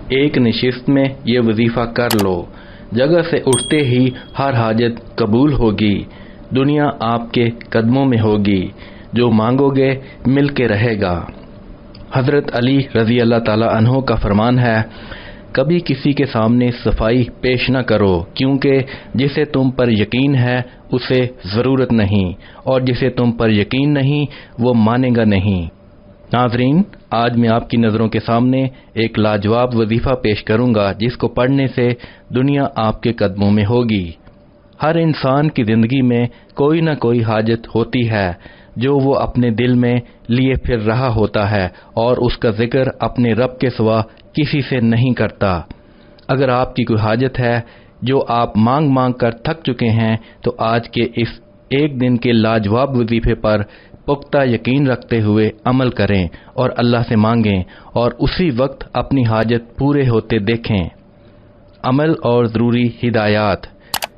ایک نشست میں یہ وظیفہ کر لو، جگہ سے اٹھتے ہی ہر حاجت قبول ہوگی، دنیا آپ کے قدموں میں ہوگی، جو مانگو گے مل کے رہے گا۔ حضرت علی رضی اللہ تعالی عنہ کا فرمان ہے، کبھی کسی کے سامنے صفائی پیش نہ کرو، کیونکہ جسے تم پر یقین ہے اسے ضرورت نہیں، اور جسے تم پر یقین نہیں وہ مانے گا نہیں۔ ناظرین، آج میں آپ کی نظروں کے سامنے ایک لاجواب وظیفہ پیش کروں گا جس کو پڑھنے سے دنیا آپ کے قدموں میں ہوگی۔ ہر انسان کی زندگی میں کوئی نہ کوئی حاجت ہوتی ہے جو وہ اپنے دل میں لیے پھر رہا ہوتا ہے اور اس کا ذکر اپنے رب کے سوا کسی سے نہیں کرتا۔ اگر آپ کی کوئی حاجت ہے جو آپ مانگ مانگ کر تھک چکے ہیں تو آج کے اس ایک دن کے لاجواب وظیفے پر پختہ یقین رکھتے ہوئے عمل کریں اور اللہ سے مانگیں اور اسی وقت اپنی حاجت پورے ہوتے دیکھیں۔ عمل اور ضروری ہدایات۔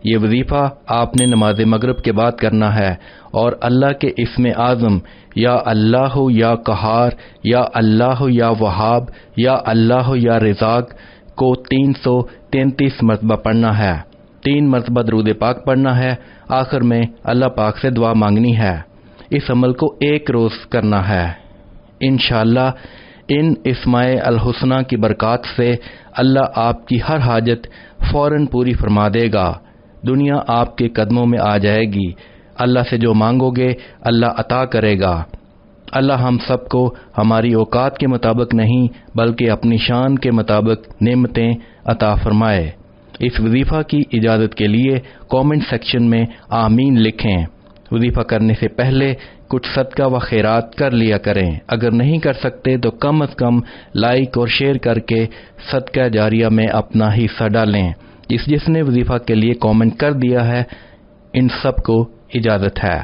یہ وظیفہ آپ نے نماز مغرب کے بعد کرنا ہے اور اللہ کے اسم اعظم یا اللہ یا قہار یا اللہ یا وہاب یا اللہ یا رزاق کو 333 مرتبہ پڑھنا ہے، 3 مرتبہ درود پاک پڑھنا ہے، آخر میں اللہ پاک سے دعا مانگنی ہے۔ اس عمل کو 1 روز کرنا ہے۔ انشاءاللہ ان اسماء الحسنہ کی برکات سے اللہ آپ کی ہر حاجت فوراً پوری فرما دے گا، دنیا آپ کے قدموں میں آ جائے گی، اللہ سے جو مانگو گے اللہ عطا کرے گا۔ اللہ ہم سب کو ہماری اوقات کے مطابق نہیں بلکہ اپنی شان کے مطابق نعمتیں عطا فرمائے۔ اس وظیفہ کی اجازت کے لیے کامنٹ سیکشن میں آمین لکھیں۔ وظیفہ کرنے سے پہلے کچھ صدقہ و خیرات کر لیا کریں، اگر نہیں کر سکتے تو کم از کم لائک اور شیئر کر کے صدقہ جاریہ میں اپنا حصہ ڈالیں۔ جس نے وظیفہ کے لیے کامنٹ کر دیا ہے ان سب کو اجازت ہے۔